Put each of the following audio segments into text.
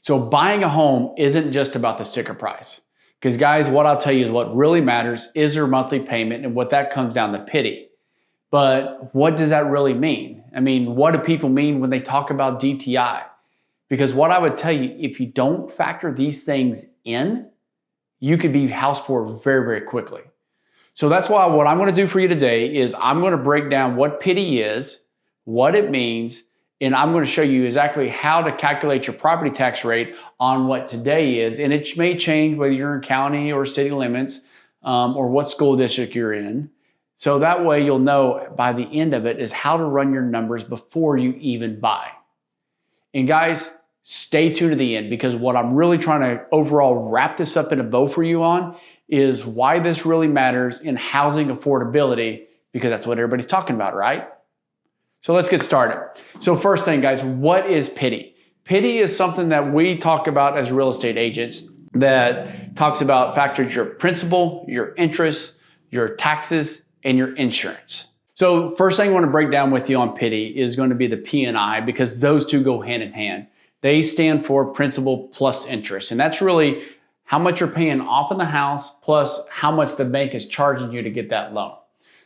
So buying a home isn't just about the sticker price. Because guys, what I'll tell you is what really matters is your monthly payment and what that comes down to PITI. But what does that really mean? I mean, what do people mean when they talk about DTI? Because what I would tell you, if you don't factor these things in, you could be house poor very, very quickly. So that's why what I'm going to do for you today is I'm going to break down what PITI is, what it means, and I'm going to show you exactly how to calculate your property tax rate on what today is. And it may change whether you're in county or city limits or what school district you're in. So that way you'll know by the end of it is how to run your numbers before you even buy. And guys, stay tuned to the end, because what I'm really trying to overall wrap this up in a bow for you on is why this really matters in housing affordability, because that's what everybody's talking about, right? So let's get started. So first thing, guys, what is PITI? PITI is something that we talk about as real estate agents that talks about factors your principal, your interest, your taxes, and your insurance. So first thing I want to break down with you on PITI is going to be the P&I, because those two go hand in hand. They stand for principal plus interest. And that's really how much you're paying off in the house plus how much the bank is charging you to get that loan.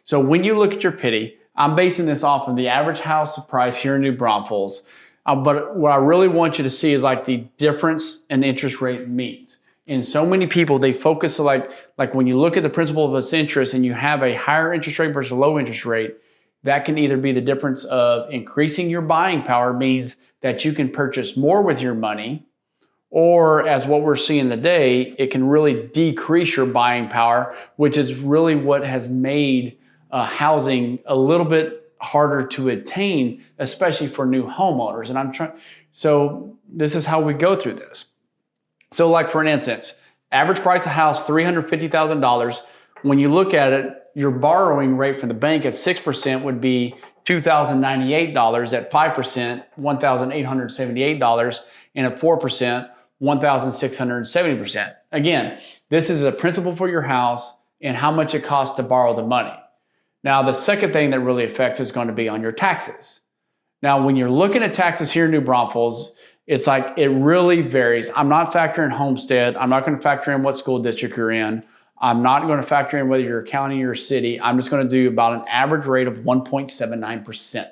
So when you look at your PITI, I'm basing this off of the average house price here in New Braunfels. But what I really want you to see is like the difference in interest rate means. And so many people, they focus like when you look at the principal plus interest and you have a higher interest rate versus a low interest rate, that can either be the difference of increasing your buying power, means that you can purchase more with your money, or as what we're seeing today, it can really decrease your buying power, which is really what has made housing a little bit harder to attain, especially for new homeowners. And so this is how we go through this. So like for an instance, average price of house, $350,000. When you look at it, your borrowing rate from the bank at 6% would be $2,098, at 5%, $1,878, and at 4%, $1,670%. Again, this is a principal for your house and how much it costs to borrow the money. Now, the second thing that really affects is going to be on your taxes. Now, when you're looking at taxes here in New Braunfels, it's like it really varies. I'm not factoring homestead. I'm not going to factor in what school district you're in. I'm not going to factor in whether you're a county or a city. I'm just going to do about an average rate of 1.79%.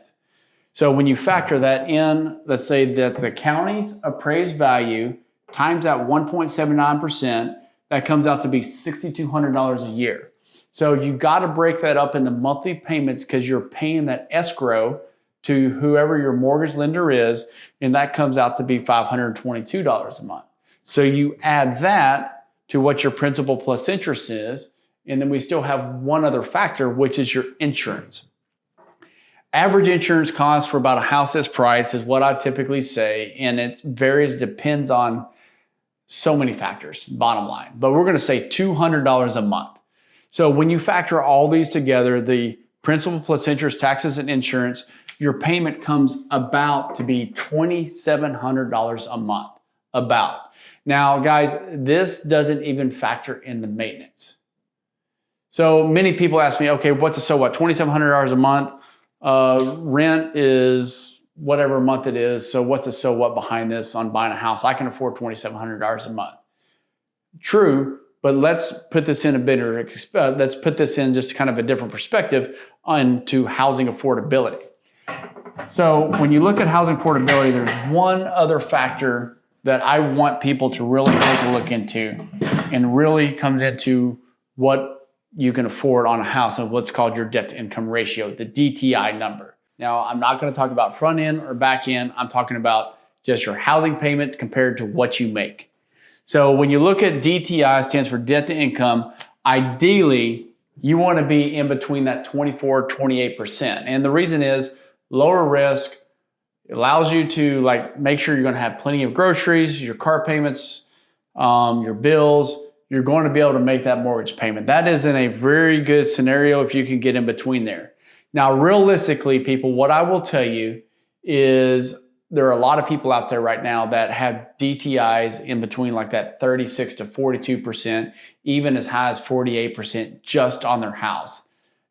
So when you factor that in, let's say that's the county's appraised value times that 1.79%, that comes out to be $6,200 a year. So you got to break that up into monthly payments, because you're paying that escrow to whoever your mortgage lender is, and that comes out to be $522 a month. So you add that to what your principal plus interest is, and then we still have one other factor, which is your insurance. Average insurance cost for about a house this price is what I typically say, and it varies, depends on so many factors, bottom line. But we're going to say $200 a month. So when you factor all these together, the principal plus interest, taxes, and insurance, your payment comes about to be $2,700 a month, about. Now, guys, this doesn't even factor in the maintenance. So many people ask me, okay, what's a so what? $2,700 a month. Rent is whatever month it is. So what's a so what behind this on buying a house? I can afford $2,700 a month. True, but let's put this in let's put this in just kind of a different perspective onto housing affordability. So when you look at housing affordability, there's one other factor that I want people to really take a look into, and really comes into what you can afford on a house and what's called your debt to income ratio, the DTI number. Now, I'm not going to talk about front end or back end. I'm talking about just your housing payment compared to what you make. So when you look at DTI, stands for debt to income, ideally you want to be in between that 24, 28%. And the reason is lower risk. It allows you to make sure you're going to have plenty of groceries, your car payments, your bills. You're going to be able to make that mortgage payment. That is in a very good scenario if you can get in between there. Now, realistically, people, what I will tell you is there are a lot of people out there right now that have DTIs in between like that 36 to 42%, even as high as 48% just on their house.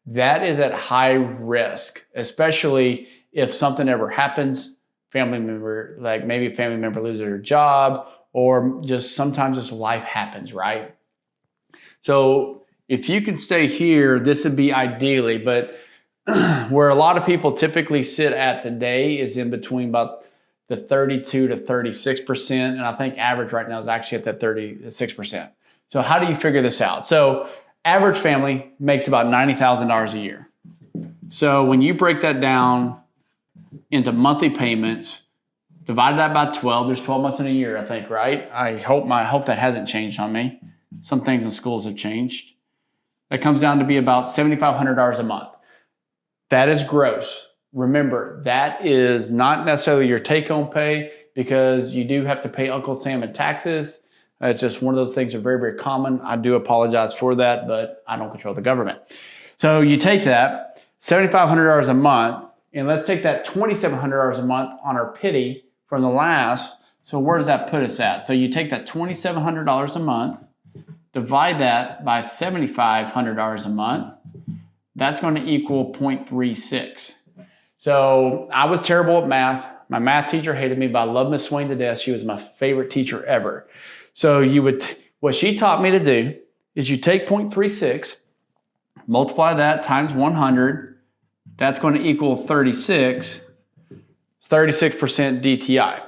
That is at high risk, especially if something ever happens, family member, like maybe a family member loses their job, or just sometimes just life happens, right? So if you can stay here, this would be ideally, but where a lot of people typically sit at today is in between about the 32 to 36%. And I think average right now is actually at that 36%. So how do you figure this out? So average family makes about $90,000 a year. So when you break that down into monthly payments, divide that by 12, there's 12 months in a year, I think, right? I hope that hasn't changed on me. Some things in schools have changed. That comes down to be about $7,500 a month. That is gross. Remember, that is not necessarily your take-home pay, because you do have to pay Uncle Sam in taxes. It's just one of those things that are very, very common. I do apologize for that, but I don't control the government. So you take that, $7,500 a month, and let's take that $2,700 a month on our PITI from the last. So where does that put us at? So you take that $2,700 a month, divide that by $7,500 a month. That's going to equal 0.36. So I was terrible at math. My math teacher hated me, but I love Miss Swain to death. She was my favorite teacher ever. So what she taught me to do is you take 0.36, multiply that times 100. That's going to equal 36. 36% DTI.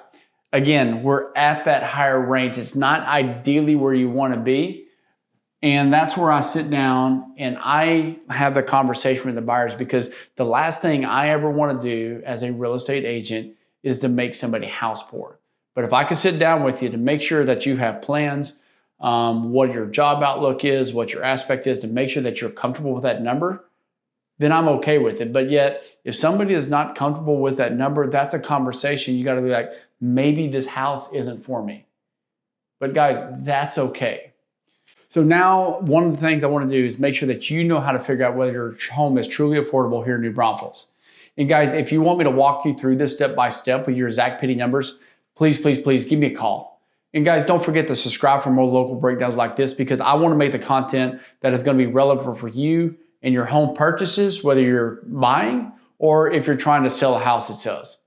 Again, we're at that higher range. It's not ideally where you want to be. And that's where I sit down and I have the conversation with the buyers, because the last thing I ever want to do as a real estate agent is to make somebody house poor. But if I can sit down with you to make sure that you have plans, what your job outlook is, what your aspect is, to make sure that you're comfortable with that number, then I'm okay with it. But yet, if somebody is not comfortable with that number, that's a conversation. You got to be like, maybe this house isn't for me. But guys, that's okay. So now one of the things I want to do is make sure that you know how to figure out whether your home is truly affordable here in New Braunfels. And guys, if you want me to walk you through this step by step with your exact PITI numbers, please give me a call. And guys, don't forget to subscribe for more local breakdowns like this, because I want to make the content that is going to be relevant for you and your home purchases, whether you're buying or if you're trying to sell a house that sells.